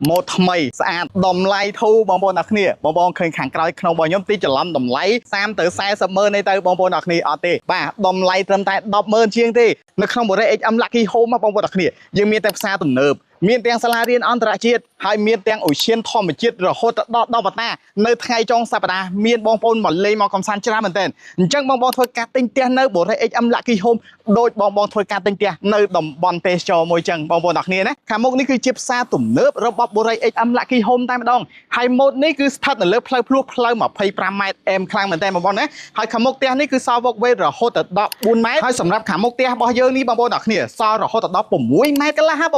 một mày xa đầm lay thu bong bóng đặc nè bong bóng khơi khẳng cái không bao nhóm tí chỉ lắm đầm lay sam từ sai sập mơ này tới bong bóng đặc nè ở tê ba đầm lay trầm tại đập mơ chiêng tê nó không bộ đây âm lucky home mà bong bóng đặc nè nhưng miền tây xa tụm nợp miền tây sala riêng anh tra chiết hai miền tây ở xiên thom mà chiết rồi hốt đo bát na nơi ngay trong sapa miền bong bóng mà lấy mà còn san chra mình tên chẳng bong bóng thôi cá tinh tiền nơi bộ đây âm lucky home đôi bong bóng thôi cá tinh tiền nơi đầm bòn tê cho môi chân bong bóng đặc nè đấy khả mốc níคือ chiết xa tụm nợp rồi bọc bộ đây âm lucky home tạiម្ដងហើយម៉ូតនេះគឺស្ថិតនៅលើផ្លូវភ្លោះផ្លូវ25ម៉ែត្រអែមខ្លាំងមែនតើបងប្អូនណាហើយខាងមុខផ្ទះនេះគឺសល់វឹកវែងរហូតដល់14ម៉ែត្រហើយសម្រាប់ខាងមុខផ្ទះរបស់យើងនេះបងប្អូនអ្នកគ្នាសល់រហូតដល់6ម៉ែត្រកន្លះហ่า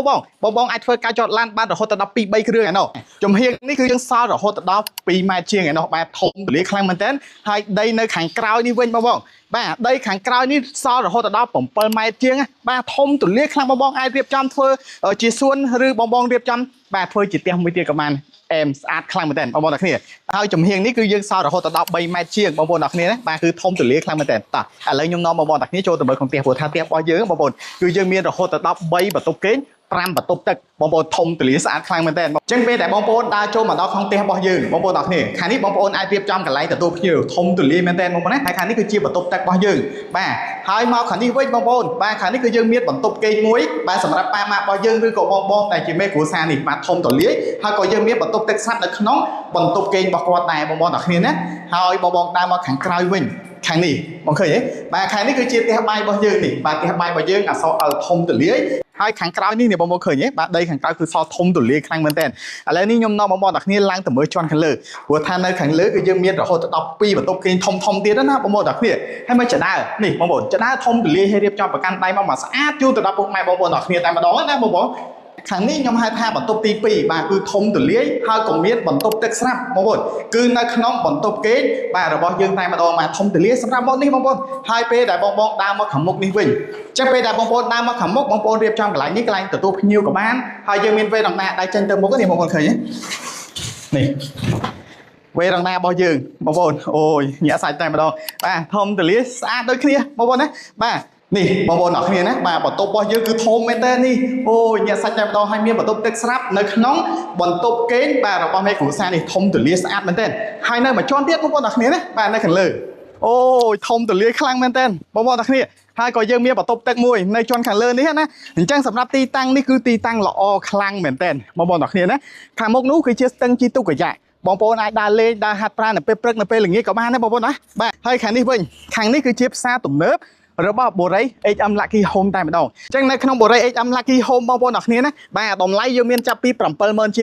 បងអាចធ្វើការចតឡានបានរហូតដល់2 3គ្រឿងឯណោះចំហៀងនេះគឺយើងសល់រហូតដល់2ម៉ែត្រជាងឯណោះបែបធំទូលាយខ្លាំងមែនតើហើយដីនៅខាងក្រោយនេះវិញបងប្អូនបាទដីខាងក្រោយនេះសល់រហូតដល់7ម៉ែត្រជាងបាទធំទូលាយខ្លាំងបងអាចរៀបចំធ្វើជាសួនឬបងរៀបចំបាទធ្វើជាផ្ទះមួយទៀតក៏បានអែមស្អាតខ្លាំងមែនតើបងប្អូនអ្នកគ្នាហើយចំហៀងនេះគឺយើងសល់រហូតដល់3ម៉ែត្រជាងបងប្អូនអ្នកគ្នាណាបាទគឺធំទូលាយខ្លាំងមែនតើតោះឥឡូវខ្ញុំនាំបងប្អូនអ្នកគ្នាចូលទៅមើលក្នុងផ្ទះព្រោះថាផ្ទះរបស់យើងបងប្អូនគឺយើងមានរហូតដល់3បន្ទប់គេង5បន្ទប់ទឹកបងប្អូនធំទូលាយស្អាតខ្លាំងមែនតើអញ្ចឹងពេលដែលបងប្អូនដើរចូលមកដល់ក្នុងផ្ទះរបស់យើងបងប្អូនអ្នកគ្នាខាងនេះបងប្អូនអាចរៀបចំកន្លែងទទួលភ្ញៀវធំទូលាយមែនតើបងប្អូនណាហើយខាងនេះគឺជាបន្ទប់ទឹករបស់យើងបាទហើយមកខាងនេះវិញបងប្អូនបាទខាងនេះគឺយើងមានបន្ទប់គេងមួយបាទសម្រាប់ប៉ាម៉ាក់របស់យើងឬក៏បងដែលជាមេគ្រួសារនេះបាទធំទូលាយហើយក៏យើងមានបន្ទប់ទឹកស្រាប់នៅក្នុងបន្ទប់គេងរបស់គាត់ដែរបងប្អូនអ្នកគ្នាណាហើយបងដើរមកខាងក្រោយវិញខាងនេះបងឃើញទេបាទខាងនេះគឺជាផ្ទះបាយរបស់យើងនេះបាទផ្ទះបាយរបស់យើងអសរធំទូលាយហើយខាងក្រោយនេះបងប្អូនឃើញទេបាទដីខាងក្រោយគឺសធំទូលាយខ្លាំងមែនតើឥឡូវនេះខ្ញុំនាំបងប្អូនអ្នកគ្នាឡើងទៅមើលជាន់ខាងលើព្រោះថានៅខាងលើគឺយើងមានរហូតដល់2បន្ទប់គេងធំទៀតណាបងប្អូនអ្នកគ្នាហើយមកចដើនេះបងប្អូនចដើធំទូលាយឲ្យរៀបចំប្រកាន់ដៃមកស្អាតជូនទៅដល់ពុកម៉ែបងប្អូនអ្នកគ្នាតែម្ដងណាបងប្អូនខាងនេះខ្ញុំហៅថាបន្ទប់ទី2បាទគឺធំទូលាយហើយក៏មានបន្ទប់ទឹកស្រាប់បងប្អូនគឺនៅក្នុងបន្ទប់គេងបាទរបស់យើងតែម្ដងបាទធំទូលាយសម្រាប់ម៉ូតនេះបងប្អូនហើយពេលដែលបងដើរមកខាងមុខនេះវិញអញ្ចឹងពេលដែលបងប្អូនដើរមកខាងមុខបងប្អូនរៀបចំកន្លែងនេះកន្លែងទទួលភ្ញៀវក៏បានហើយយើងមានវេរណ្ដាដៃចេញទៅមុខនេះបងប្អូនឃើញទេនេះវេរណ្ដារបស់យើងបងប្អូនអូយញាក់សាច់តែម្ដងបាទធំទូលាយស្អាតដូចគ្នាបងប្អូនណាបាទនេះបងប្អូនអ្នកគ្នាណាបាទបន្ទប់របស់យើងគឺធំមែនតើនេះអូយញាក់សាច់តែម្ដងហើយមានបន្ទប់ទឹកស្រាប់នៅក្នុងបន្ទប់គេងបាទរបស់មេគ្រួសារនេះធំទូលាយស្អាតមែនតើហើយនៅមួយជាន់ទៀតបងប្អូនអ្នកគ្នាណាបាទនៅខាងលើអូយធំទូលាយខ្លាំងមែនតើបងប្អូនអ្នកគ្នាហើយក៏យើងមានបន្ទប់ទឹកមួយនៅជាន់ខាងលើនេះណាអញ្ចឹងសម្រាប់ទីតាំងនេះគឺទីតាំងល្អខ្លាំងមែនតើបងប្អូនអ្នកគ្នាណាខាងមុខនោះគឺជាស្ទឹងជីទុកកយ៉ាបងប្អូនអាចដើរលេងដើរហាត់ប្រាណនៅពេលព្រឹកនៅពេលល្ងាចក៏បានដែរបងប្អូនណាបាទហើយខាងនេះវិញខាងនេះគឺជាផ្សារទំនើបរបស់បូរី HM Lucky Home តែម្ដងអញ្ចឹងនៅក្នុងបូរី HM Lucky Home បងប្អូនអ្នកគ្នាណាបាទតម្លៃយើងមានចាប់ពី70000